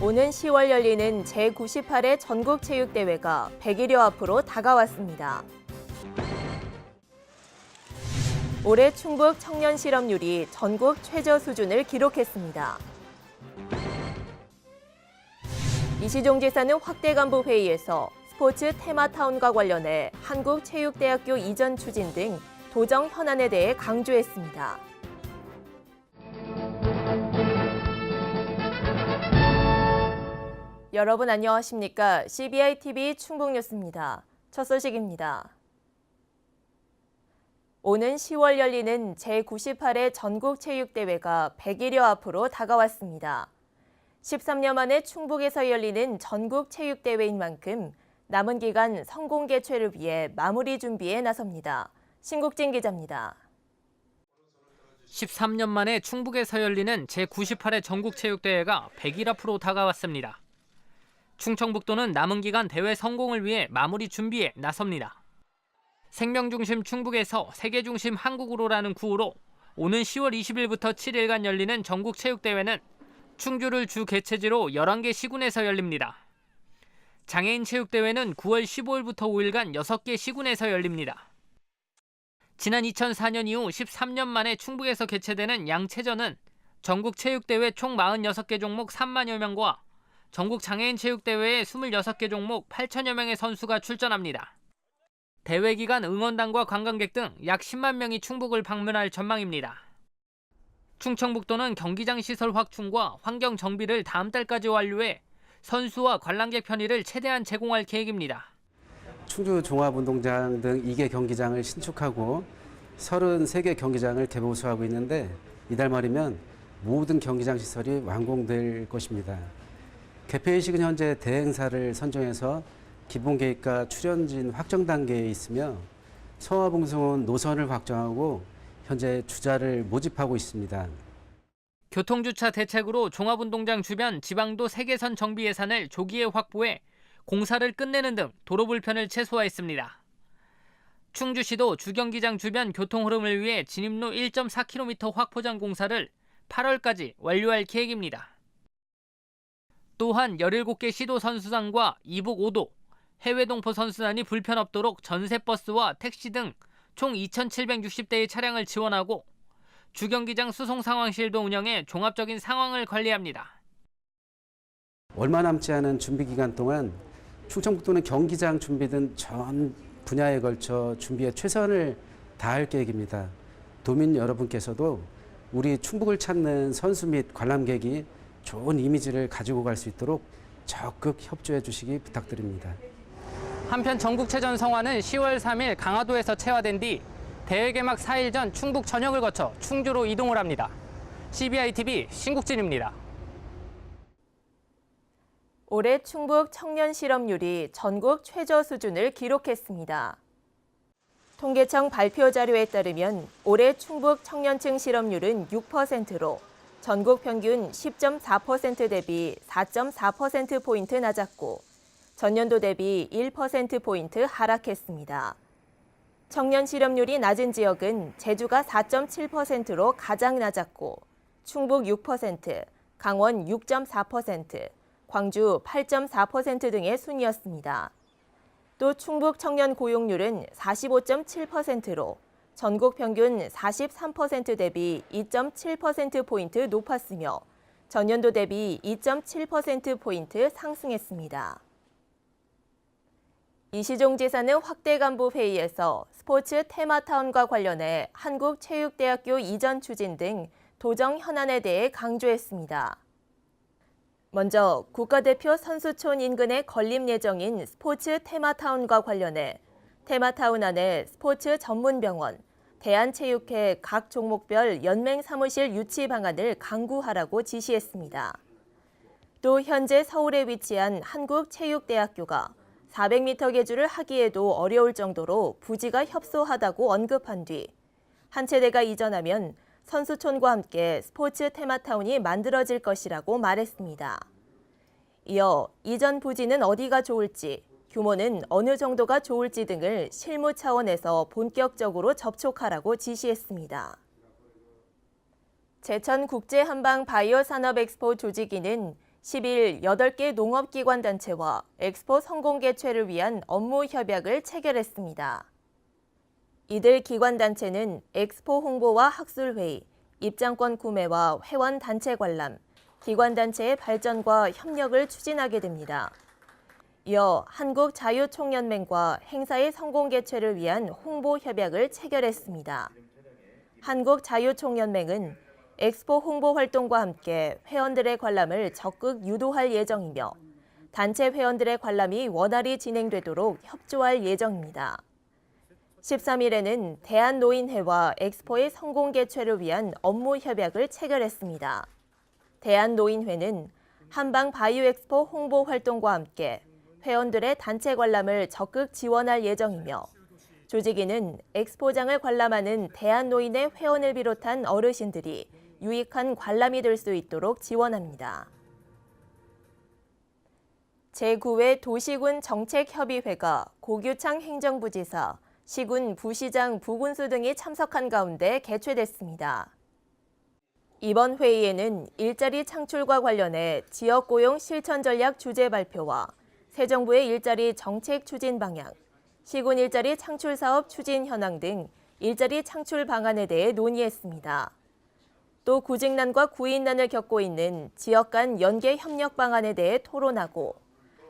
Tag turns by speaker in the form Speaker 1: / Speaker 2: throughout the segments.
Speaker 1: 오는 10월 열리는 제98회 전국체육대회가 100일여 앞으로 다가왔습니다. 올해 충북 청년 실업률이 전국 최저 수준을 기록했습니다. 이시종 지사는 확대 간부 회의에서 스포츠 테마타운과 관련해 한국체육대학교 이전 추진 등 도정 현안에 대해 강조했습니다. 여러분 안녕하십니까? CBI-TV 충북뉴스입니다. 첫 소식입니다. 오는 10월 열리는 제98회 전국체육대회가 100일여 앞으로 다가왔습니다. 13년 만에 충북에서 열리는 전국체육대회인 만큼 남은 기간 성공 개최를 위해 마무리 준비에 나섭니다. 신국진 기자입니다.
Speaker 2: 13년 만에 충북에서 열리는 제98회 전국체육대회가 100일 앞으로 다가왔습니다. 충청북도는 남은 기간 대회 성공을 위해 마무리 준비에 나섭니다. 생명중심 충북에서 세계중심 한국으로라는 구호로 오는 10월 20일부터 7일간 열리는 전국체육대회는 충주를 주 개최지로 11개 시군에서 열립니다. 장애인체육대회는 9월 15일부터 5일간 6개 시군에서 열립니다. 지난 2004년 이후 13년 만에 충북에서 개최되는 양체전은 전국체육대회 총 46개 종목 3만여 명과 전국 장애인체육대회에 26개 종목 8천여 명의 선수가 출전합니다. 대회 기간 응원단과 관광객 등 약 10만 명이 충북을 방문할 전망입니다. 충청북도는 경기장 시설 확충과 환경 정비를 다음 달까지 완료해 선수와 관람객 편의를 최대한 제공할 계획입니다.
Speaker 3: 충주 종합운동장 등 2개 경기장을 신축하고 33개 경기장을 개보수하고 있는데 이달 말이면 모든 경기장 시설이 완공될 것입니다. 개폐의식은 현재 대행사를 선정해서 기본계획과 출연진 확정 단계에 있으며 성화봉송은 노선을 확정하고 현재 주자를 모집하고 있습니다.
Speaker 2: 교통주차 대책으로 종합운동장 주변 지방도 3개선 정비 예산을 조기에 확보해 공사를 끝내는 등 도로 불편을 최소화했습니다. 충주시도 주경기장 주변 교통 흐름을 위해 진입로 1.4km 확포장 공사를 8월까지 완료할 계획입니다. 또한 17개 시도 선수단과 이북 5도, 해외 동포 선수단이 불편 없도록 전세버스와 택시 등 총 2,760대의 차량을 지원하고 주경기장 수송 상황실도 운영해 종합적인 상황을 관리합니다.
Speaker 3: 얼마 남지 않은 준비 기간 동안 충청북도는 경기장 준비 등 전 분야에 걸쳐 준비에 최선을 다할 계획입니다. 도민 여러분께서도 우리 충북을 찾는 선수 및 관람객이 좋은 이미지를 가지고 갈 수 있도록 적극 협조해 주시기 부탁드립니다.
Speaker 2: 한편 전국체전 성화는 10월 3일 강화도에서 채화된 뒤 대회 개막 4일 전 충북 전역을 거쳐 충주로 이동을 합니다. CBI-TV 신국진입니다.
Speaker 1: 올해 충북 청년 실업률이 전국 최저 수준을 기록했습니다. 통계청 발표 자료에 따르면 올해 충북 청년층 실업률은 6%로 전국 평균 10.4% 대비 4.4%포인트 낮았고 전년도 대비 1%포인트 하락했습니다. 청년 실업률이 낮은 지역은 제주가 4.7%로 가장 낮았고 충북 6%, 강원 6.4%, 광주 8.4% 등의 순이었습니다. 또 충북 청년 고용률은 45.7%로 전국 평균 43% 대비 2.7%포인트 높았으며 전년도 대비 2.7%포인트 상승했습니다. 이시종 지사는 확대 간부 회의에서 스포츠 테마타운과 관련해 한국체육대학교 이전 추진 등 도정 현안에 대해 강조했습니다. 먼저 국가대표 선수촌 인근에 건립 예정인 스포츠 테마타운과 관련해 테마타운 안에 스포츠 전문병원, 대한체육회 각 종목별 연맹 사무실 유치 방안을 강구하라고 지시했습니다. 또 현재 서울에 위치한 한국체육대학교가 400m 계주를 하기에도 어려울 정도로 부지가 협소하다고 언급한 뒤 한 체대가 이전하면 선수촌과 함께 스포츠 테마타운이 만들어질 것이라고 말했습니다. 이어 이전 부지는 어디가 좋을지, 규모는 어느 정도가 좋을지 등을 실무 차원에서 본격적으로 접촉하라고 지시했습니다. 제천국제한방바이오산업엑스포 조직위는 10일 8개 농업기관단체와 엑스포 성공 개최를 위한 업무 협약을 체결했습니다. 이들 기관단체는 엑스포 홍보와 학술회의, 입장권 구매와 회원 단체 관람, 기관단체의 발전과 협력을 추진하게 됩니다. 이어 한국자유총연맹과 행사의 성공 개최를 위한 홍보 협약을 체결했습니다. 한국자유총연맹은 엑스포 홍보 활동과 함께 회원들의 관람을 적극 유도할 예정이며 단체 회원들의 관람이 원활히 진행되도록 협조할 예정입니다. 13일에는 대한노인회와 엑스포의 성공 개최를 위한 업무 협약을 체결했습니다. 대한노인회는 한방 바이오엑스포 홍보 활동과 함께 회원들의 단체 관람을 적극 지원할 예정이며 조직위는 엑스포장을 관람하는 대한노인회 회원을 비롯한 어르신들이 유익한 관람이 될 수 있도록 지원합니다. 제9회 도시군 정책협의회가 고규창 행정부지사, 시군 부시장, 부군수 등이 참석한 가운데 개최됐습니다. 이번 회의에는 일자리 창출과 관련해 지역고용 실천 전략 주제 발표와 새 정부의 일자리 정책 추진 방향, 시군 일자리 창출 사업 추진 현황 등 일자리 창출 방안에 대해 논의했습니다. 또 구직난과 구인난을 겪고 있는 지역 간 연계 협력 방안에 대해 토론하고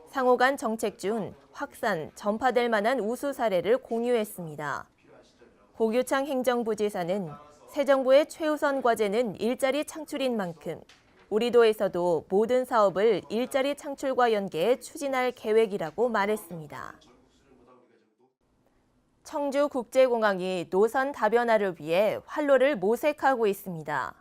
Speaker 1: 상호 간 정책 중 확산, 전파될 만한 우수 사례를 공유했습니다. 고규창 행정부지사는 새 정부의 최우선 과제는 일자리 창출인 만큼 우리 도에서도 모든 사업을 일자리 창출과 연계해 추진할 계획이라고 말했습니다. 청주국제공항이 노선 다변화를 위해 활로를 모색하고 있습니다.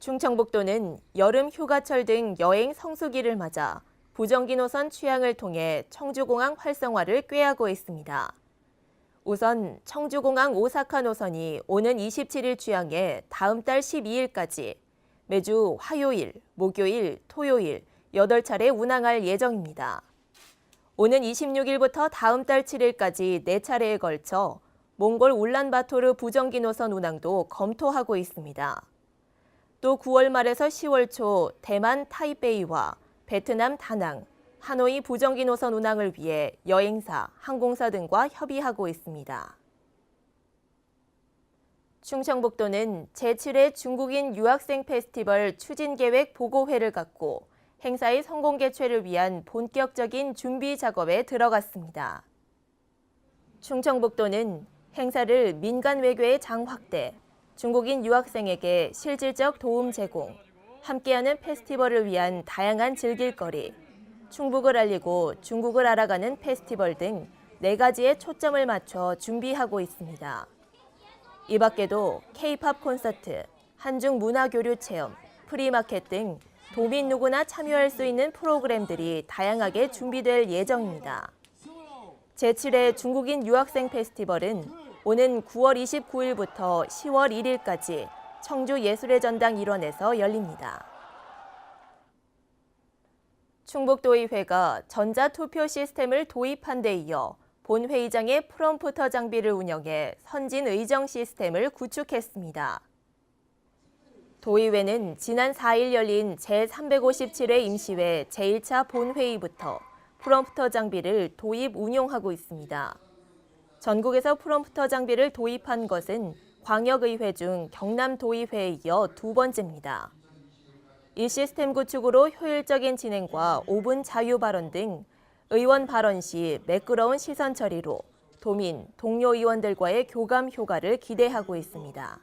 Speaker 1: 충청북도는 여름 휴가철 등 여행 성수기를 맞아 부정기 노선 취향을 통해 청주공항 활성화를 꾀하고 있습니다. 우선 청주공항 오사카 노선이 오는 27일 취향에 다음 달 12일까지 매주 화요일, 목요일, 토요일 8차례 운항할 예정입니다. 오는 26일부터 다음 달 7일까지 4차례에 걸쳐 몽골 울란바토르 부정기 노선 운항도 검토하고 있습니다. 또 9월 말에서 10월 초 대만 타이베이와 베트남 다낭, 하노이 부정기 노선 운항을 위해 여행사, 항공사 등과 협의하고 있습니다. 충청북도는 제7회 중국인 유학생 페스티벌 추진계획 보고회를 갖고 행사의 성공 개최를 위한 본격적인 준비 작업에 들어갔습니다. 충청북도는 행사를 민간 외교의 장 확대, 중국인 유학생에게 실질적 도움 제공, 함께하는 페스티벌을 위한 다양한 즐길거리, 충북을 알리고 중국을 알아가는 페스티벌 등 4가지의 초점을 맞춰 준비하고 있습니다. 이 밖에도 K-팝 콘서트, 한중 문화교류 체험, 프리마켓 등 도민 누구나 참여할 수 있는 프로그램들이 다양하게 준비될 예정입니다. 제7회 중국인 유학생 페스티벌은 오는 9월 29일부터 10월 1일까지 청주예술의 전당 일원에서 열립니다. 충북도의회가 전자투표 시스템을 도입한 데 이어 본회의장의 프롬프터 장비를 운영해 선진 의정 시스템을 구축했습니다. 도의회는 지난 4일 열린 제357회 임시회 제1차 본회의부터 프롬프터 장비를 도입 운용하고 있습니다. 전국에서 프롬프터 장비를 도입한 것은 광역의회 중 경남도의회에 이어 2번째입니다. 이 시스템 구축으로 효율적인 진행과 5분 자유 발언 등 의원 발언 시 매끄러운 시선 처리로 도민, 동료 의원들과의 교감 효과를 기대하고 있습니다.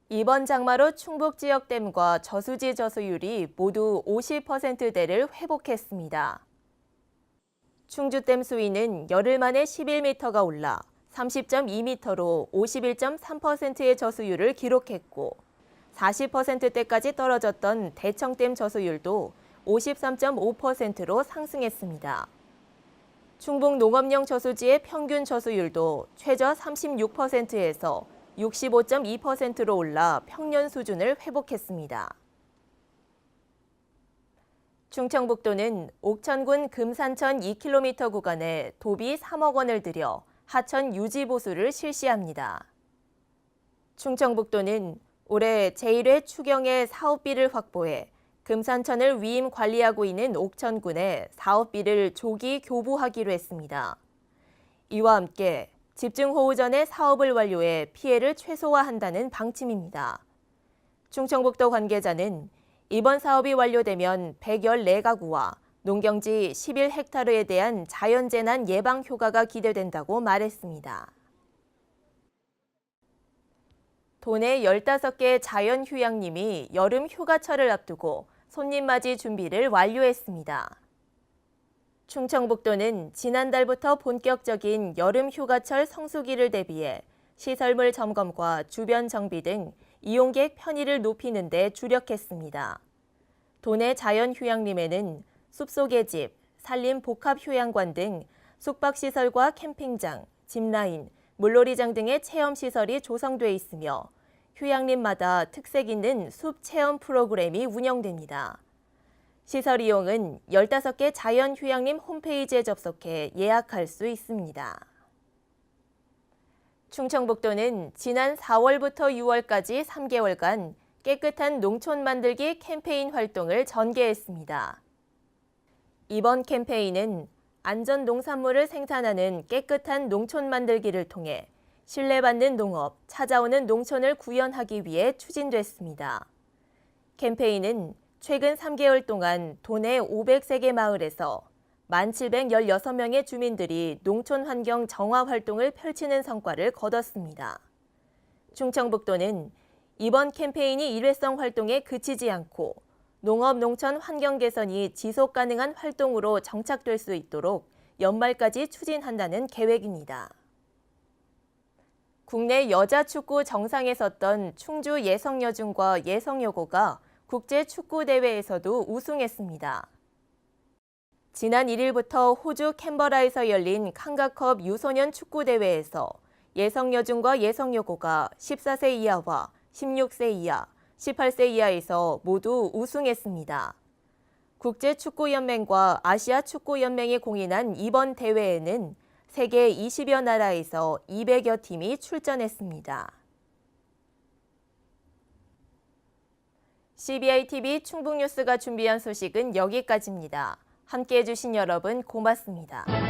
Speaker 1: 이번 장마로 충북 지역 댐과 저수지 저수율이 모두 50%대를 회복했습니다. 충주댐 수위는 열흘 만에 11m가 올라 30.2m로 51.3%의 저수율을 기록했고 40%대까지 떨어졌던 대청댐 저수율도 53.5%로 상승했습니다. 충북 농업용 저수지의 평균 저수율도 최저 36%에서 65.2%로 올라 평년 수준을 회복했습니다. 충청북도는 옥천군 금산천 2km 구간에 도비 3억 원을 들여 하천 유지 보수를 실시합니다. 충청북도는 올해 제1회 추경의 사업비를 확보해 금산천을 위임 관리하고 있는 옥천군에 사업비를 조기 교부하기로 했습니다. 이와 함께 집중호우 전에 사업을 완료해 피해를 최소화한다는 방침입니다. 충청북도 관계자는 이번 사업이 완료되면 114가구와 농경지 11헥타르에 대한 자연재난 예방 효과가 기대된다고 말했습니다. 도내 15개 자연휴양림이 여름 휴가철을 앞두고 손님맞이 준비를 완료했습니다. 충청북도는 지난달부터 본격적인 여름 휴가철 성수기를 대비해 시설물 점검과 주변 정비 등 이용객 편의를 높이는 데 주력했습니다. 도내 자연휴양림에는 숲속의 집, 산림복합휴양관 등 숙박시설과 캠핑장, 짚라인, 물놀이장 등의 체험시설이 조성돼 있으며 휴양림마다 특색 있는 숲 체험 프로그램이 운영됩니다. 시설 이용은 15개 자연휴양림 홈페이지에 접속해 예약할 수 있습니다. 충청북도는 지난 4월부터 6월까지 3개월간 깨끗한 농촌 만들기 캠페인 활동을 전개했습니다. 이번 캠페인은 안전 농산물을 생산하는 깨끗한 농촌 만들기를 통해 신뢰받는 농업, 찾아오는 농촌을 구현하기 위해 추진됐습니다. 캠페인은 최근 3개월 동안 도내 503개 마을에서 1,716명의 주민들이 농촌 환경 정화 활동을 펼치는 성과를 거뒀습니다. 충청북도는 이번 캠페인이 일회성 활동에 그치지 않고 농업 농촌 환경 개선이 지속 가능한 활동으로 정착될 수 있도록 연말까지 추진한다는 계획입니다. 국내 여자 축구 정상에 섰던 충주 예성여중과 예성여고가 국제축구대회에서도 우승했습니다. 지난 1일부터 호주 캔버라에서 열린 칸가컵 유소년 축구대회에서 예성여중과 예성여고가 14세 이하와 16세 이하, 18세 이하에서 모두 우승했습니다. 국제축구연맹과 아시아축구연맹이 공인한 이번 대회에는 세계 20여 나라에서 200여 팀이 출전했습니다. CBI-TV 충북뉴스가 준비한 소식은 여기까지입니다. 함께해 주신 여러분 고맙습니다.